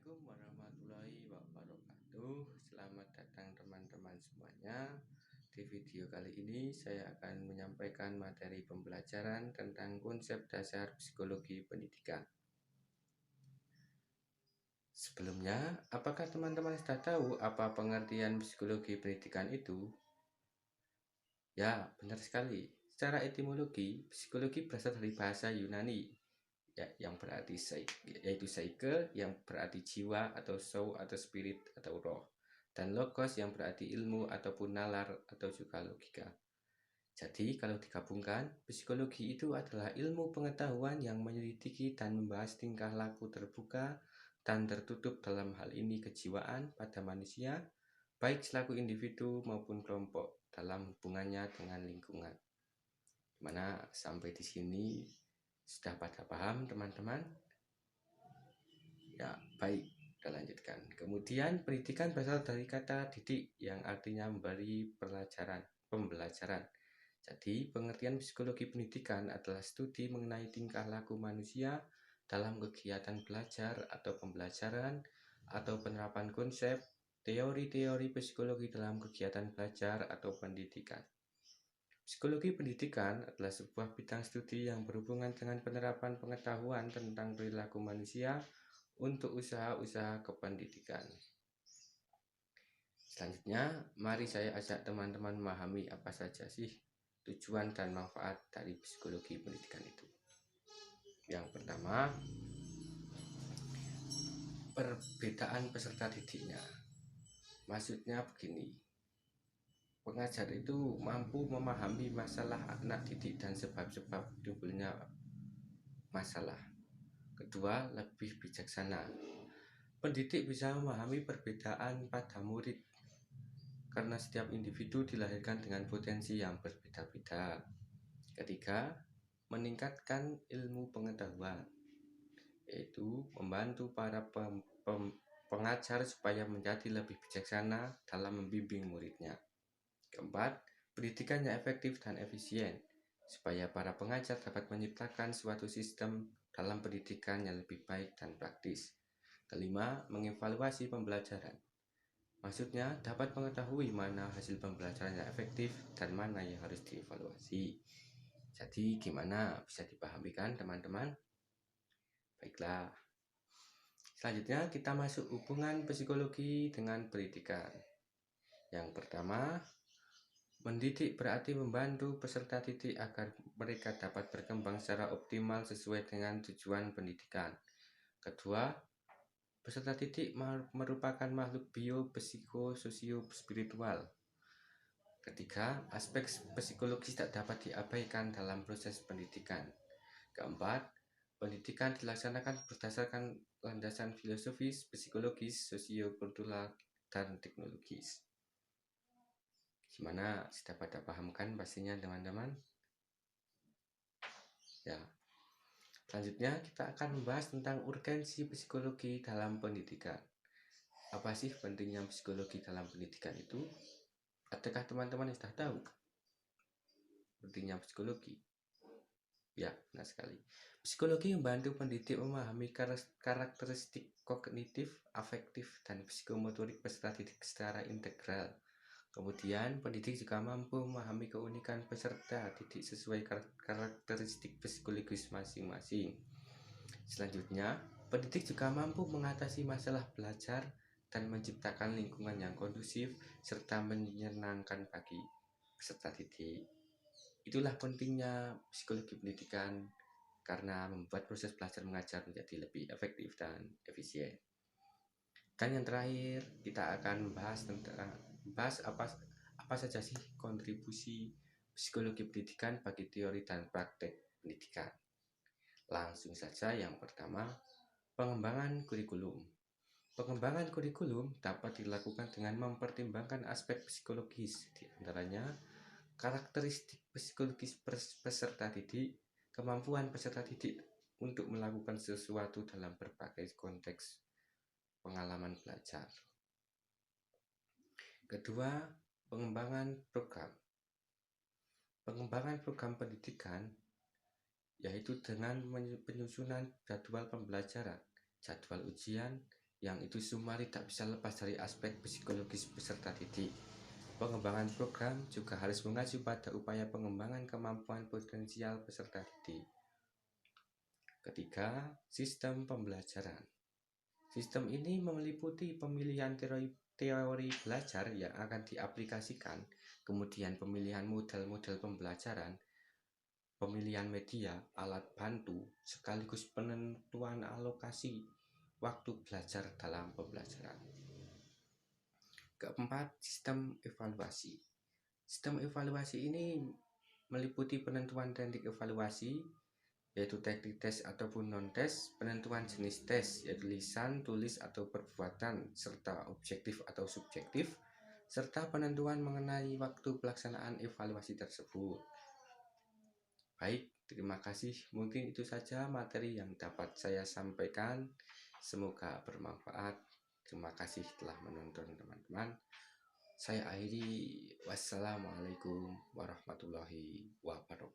Assalamualaikum warahmatullahi wabarakatuh. Selamat datang teman-teman semuanya. Di video kali ini saya akan menyampaikan materi pembelajaran tentang konsep dasar psikologi pendidikan. Sebelumnya, apakah teman-teman sudah tahu apa pengertian psikologi pendidikan itu? Ya, benar sekali. Secara etimologi, psikologi berasal dari bahasa Yunani yang berarti yaitu psyche yang berarti jiwa atau soul atau spirit atau roh, dan logos yang berarti ilmu ataupun nalar atau juga logika. Jadi kalau digabungkan, psikologi itu adalah ilmu pengetahuan yang menyelidiki dan membahas tingkah laku terbuka dan tertutup dalam hal ini kejiwaan pada manusia, baik selaku individu maupun kelompok dalam hubungannya dengan lingkungan. Mana sampai di sini sudah pada paham teman-teman? Ya, baik, kita lanjutkan. Kemudian pendidikan berasal dari kata didik yang artinya memberi pembelajaran. Jadi, pengertian psikologi pendidikan adalah studi mengenai tingkah laku manusia dalam kegiatan belajar atau pembelajaran atau penerapan konsep, teori-teori psikologi dalam kegiatan belajar atau pendidikan. Psikologi pendidikan adalah sebuah bidang studi yang berhubungan dengan penerapan pengetahuan tentang perilaku manusia untuk usaha-usaha kependidikan. Selanjutnya, mari saya ajak teman-teman memahami apa saja sih tujuan dan manfaat dari psikologi pendidikan itu. Yang pertama, perbedaan peserta didiknya. Maksudnya begini, pengajar itu mampu memahami masalah anak didik dan sebab-sebab timbulnya masalah. Kedua, lebih bijaksana. Pendidik bisa memahami perbedaan pada murid karena setiap individu dilahirkan dengan potensi yang berbeda-beda. Ketiga, meningkatkan ilmu pengetahuan, yaitu membantu para pengajar supaya menjadi lebih bijaksana dalam membimbing muridnya. Keempat, pendidikan yang efektif dan efisien, supaya para pengajar dapat menciptakan suatu sistem dalam pendidikan yang lebih baik dan praktis. Kelima, mengevaluasi pembelajaran. Maksudnya, dapat mengetahui mana hasil pembelajaran yang efektif dan mana yang harus dievaluasi. Jadi, gimana bisa dipahami kan teman-teman? Baiklah. Selanjutnya, kita masuk hubungan psikologi dengan pendidikan. Yang pertama, mendidik berarti membantu peserta didik agar mereka dapat berkembang secara optimal sesuai dengan tujuan pendidikan. Kedua, peserta didik merupakan makhluk bio-psiko-sosio-spiritual. Ketiga, aspek psikologis tak dapat diabaikan dalam proses pendidikan. Keempat, pendidikan dilaksanakan berdasarkan landasan filosofis, psikologis, sosio-kultural, dan teknologis. Gimana, sudah pada paham kan pastinya teman-teman? Ya. Selanjutnya kita akan membahas tentang urgensi psikologi dalam pendidikan. Apa sih pentingnya psikologi dalam pendidikan itu? Adakah teman-teman sudah tahu pentingnya psikologi? Ya, benar sekali. Psikologi membantu pendidik memahami karakteristik kognitif, afektif, dan psikomotorik peserta didik secara integral. Kemudian, pendidik juga mampu memahami keunikan peserta didik sesuai karakteristik psikologis masing-masing. Selanjutnya, pendidik juga mampu mengatasi masalah belajar dan menciptakan lingkungan yang kondusif serta menyenangkan bagi peserta didik. Itulah pentingnya psikologi pendidikan karena membuat proses belajar mengajar menjadi lebih efektif dan efisien. Dan yang terakhir, kita akan membahas apa saja sih kontribusi psikologi pendidikan bagi teori dan praktek pendidikan. Langsung saja yang pertama, pengembangan kurikulum. Pengembangan kurikulum dapat dilakukan dengan mempertimbangkan aspek psikologis, di antaranya karakteristik psikologis peserta didik, kemampuan peserta didik untuk melakukan sesuatu dalam berbagai konteks pengalaman belajar. Kedua, pengembangan program. Pengembangan program pendidikan yaitu dengan penyusunan jadwal pembelajaran, jadwal ujian, yang itu semua tidak bisa lepas dari aspek psikologis peserta didik. Pengembangan program juga harus mengacu pada upaya pengembangan kemampuan potensial peserta didik. Ketiga, sistem pembelajaran. Sistem ini meliputi pemilihan teori belajar yang akan diaplikasikan, kemudian pemilihan model-model pembelajaran, pemilihan media, alat bantu, sekaligus penentuan alokasi waktu belajar dalam pembelajaran. Keempat, sistem evaluasi. Sistem evaluasi ini meliputi penentuan teknik evaluasi, yaitu teknik tes ataupun non-tes, penentuan jenis tes, yaitu lisan, tulis, atau perbuatan, serta objektif atau subjektif, serta penentuan mengenai waktu pelaksanaan evaluasi tersebut. Baik, terima kasih. Mungkin itu saja materi yang dapat saya sampaikan. Semoga bermanfaat. Terima kasih telah menonton teman-teman. Saya akhiri. Wassalamualaikum warahmatullahi wabarakatuh.